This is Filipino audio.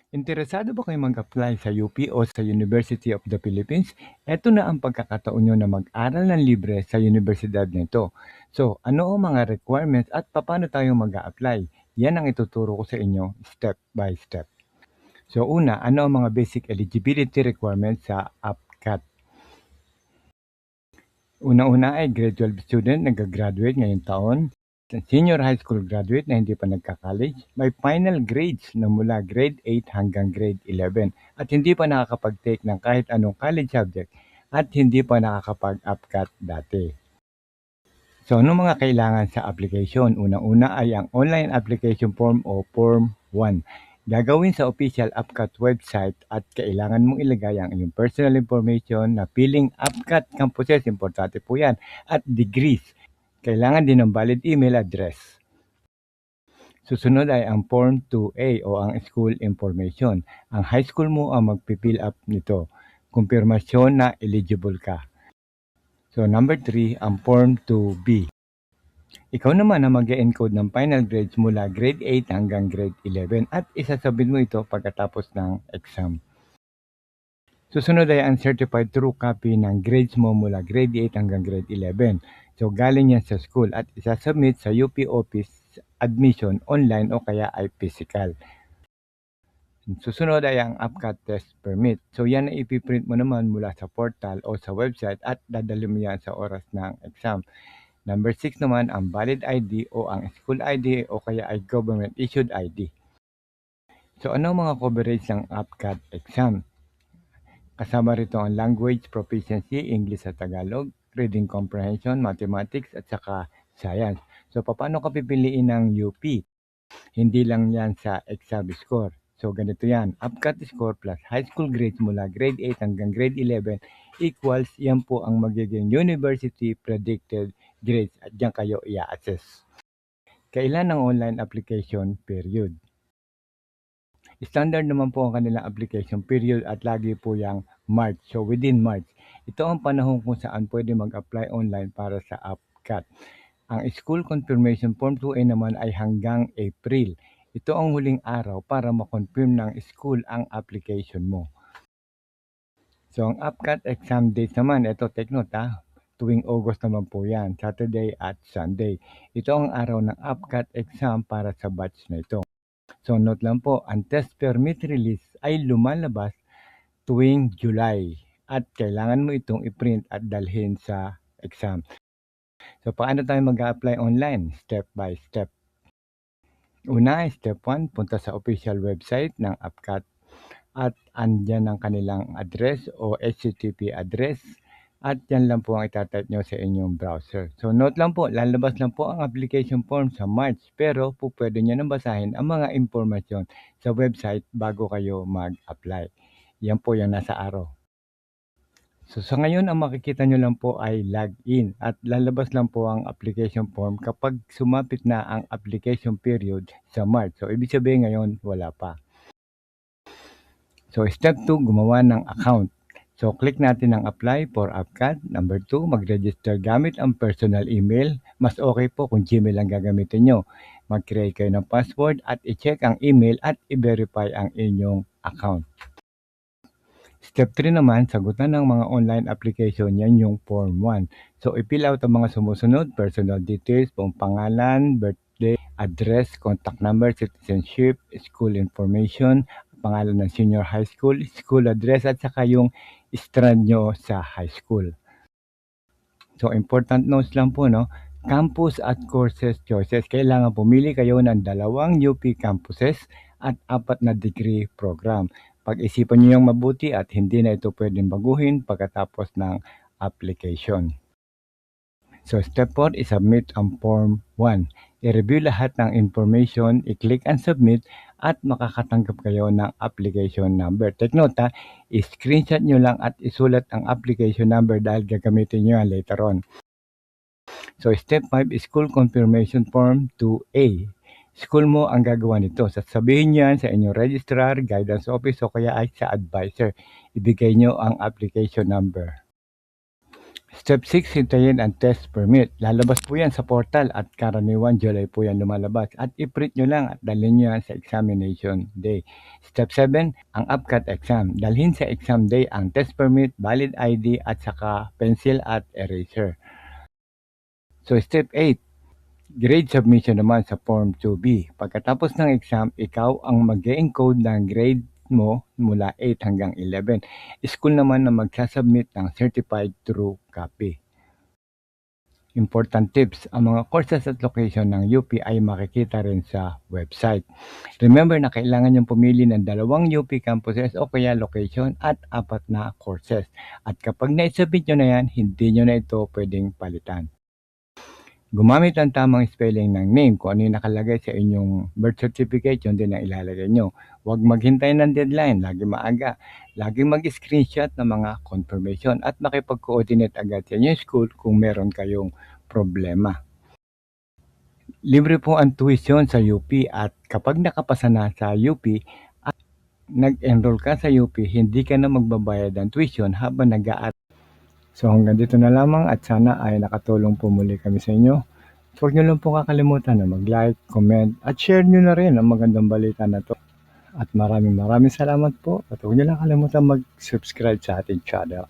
Interesado ba kayong mag-apply sa UP o sa University of the Philippines? Ito na ang pagkakataon nyo na mag-aral ng libre sa universidad nito. So, ano ang mga requirements at paano tayo mag-a-apply? Yan ang ituturo ko sa inyo step by step. So, una, ano ang mga basic eligibility requirements sa APCAT? Una-una ay grade 12 student nag-graduate ngayong taon, senior high school graduate na hindi pa nagka-college, may final grades na mula grade 8 hanggang grade 11 at hindi pa nakakapag-take ng kahit anong college subject at hindi pa nakakapag-APCAT dati. So, anong mga kailangan sa application? Unang-una ay ang online application form o Form 1. Gagawin sa official APCAT website at kailangan mong ilagay ang iyong personal information na piling APCAT campuses, importante po yan, at degrees. Kailangan din ng valid email address. Susunod ay ang Form 2A o ang school information. Ang high school mo ang magpipill up nito. Kumpirmasyon na eligible ka. So number 3, ang Form 2B. Ikaw naman ang mag-encode ng final grades mula grade 8 hanggang grade 11 at isasubmit mo ito pagkatapos ng exam. Susunod ay ang certified true copy ng grades mo mula grade 8 hanggang grade 11. So galing yan sa school at isasubmit sa UP office admission online o kaya ay physical. Susunod ay ang APCAT test permit. So yan ay ipiprint mo naman mula sa portal o sa website at dadali mo yan sa oras ng exam. Number 6 naman ang valid ID o ang school ID o kaya ay government issued ID. So ano mga coverage ng APCAT exam? Kasama rito ang language proficiency, English at Tagalog, reading comprehension, mathematics at saka science. So paano ka pipiliin ng UP? Hindi lang yan sa exam score. So ganito yan, APCAT score plus high school grades mula grade 8 hanggang grade 11 equals yan po ang magiging university predicted grades at diyan kayo i-assess. Kailan ang online application period? Standard naman po ang kanilang application period at lagi po yung March. So within March, ito ang panahon kung saan pwede mag-apply online para sa APCAT. Ang school confirmation form 2A naman ay hanggang April. Ito ang huling araw para ma-confirm ng school ang application mo. So ang APCAT exam date naman, ito take note ha, tuwing August naman po yan, Saturday at Sunday. Ito ang araw ng APCAT exam para sa batch na ito. So note lang po, ang test permit release ay lumalabas tuwing July at kailangan mo itong i-print at dalhin sa exam. So paano tayo mag-apply online? Step by step. Una, step 1, punta sa official website ng APCAT at andyan ang kanilang address o HTTP address at yan lang po ang itatype nyo sa inyong browser. So note lang po, lalabas lang po ang application form sa March pero po pwede nyo nang basahin ang mga impormasyon sa website bago kayo mag-apply. Yan po yung nasa araw. So sa ngayon, ang makikita nyo lang po ay login at lalabas lang po ang application form kapag sumapit na ang application period sa March. So ibig sabihin ngayon, wala pa. So step 2, gumawa ng account. So click natin ang apply for APCAT. Number 2, mag-register gamit ang personal email. Mas okay po kung Gmail ang gagamitin nyo. Mag-create kayo ng password at i-check ang email at i-verify ang inyong account. Step 3 naman, sagutan ng mga online application, yan yung Form 1. So, i-fill out ang mga sumusunod, personal details, buong pangalan, birthday, address, contact number, citizenship, school information, pangalan ng senior high school, school address, at saka yung strand nyo sa high school. So, important notes lang po, no? Campus at courses choices. Kailangan pumili kayo ng 2 UP campuses at 4 na degree program. Pag-isipan nyo yung mabuti at hindi na ito pwedeng baguhin pagkatapos ng application. So step 4 is submit ang Form 1. I-review lahat ng information, i-click and submit at makakatanggap kayo ng application number. Take note ha, i-screenshot nyo lang at isulat ang application number dahil gagamitin nyo yan later on. So step 5 is school confirmation form 2A. School mo ang gagawa nito. Sasabihin nyo yan sa inyong registrar, guidance office o kaya ay sa advisor. Ibigay nyo ang application number. Step 6, hintayin ang test permit. Lalabas po yan sa portal at karaniwan July po yan lumalabas. At i-print nyo lang at dalhin nyo yan sa examination day. Step 7, ang APCAT exam. Dalhin sa exam day ang test permit, valid ID at saka pencil at eraser. So step 8, grade submission naman sa Form 2B. Pagkatapos ng exam, ikaw ang mag-encode ng grade mo mula 8 hanggang 11. School naman na magsasubmit ng certified true copy. Important tips, ang mga courses at location ng UP ay makikita rin sa website. Remember na kailangan niyong pumili ng 2 UP campuses o kaya location at 4 na courses. At kapag na-submit nyo na yan, hindi nyo na ito pwedeng palitan. Gumamit ng tamang spelling ng name. Kung ano yung nakalagay sa inyong birth certificate, yun din ang ilalagay nyo. Huwag maghintay ng deadline, lagi maaga. Laging mag-screenshot ng mga confirmation at makipag-coordinate agad sa inyong school kung meron kayong problema. Libre po ang tuition sa UP at kapag nakapasa na sa UP at nag-enroll ka sa UP, hindi ka na magbabayad ng tuition habang nag-aaral. So hanggang dito na lamang at sana ay nakatulong po muli kami sa inyo. Huwag nyo lang po kakalimutan na mag-like, comment, at share nyo na rin ang magandang balita na to. At maraming salamat po. At huwag nyo lang kalimutan mag-subscribe sa ating channel.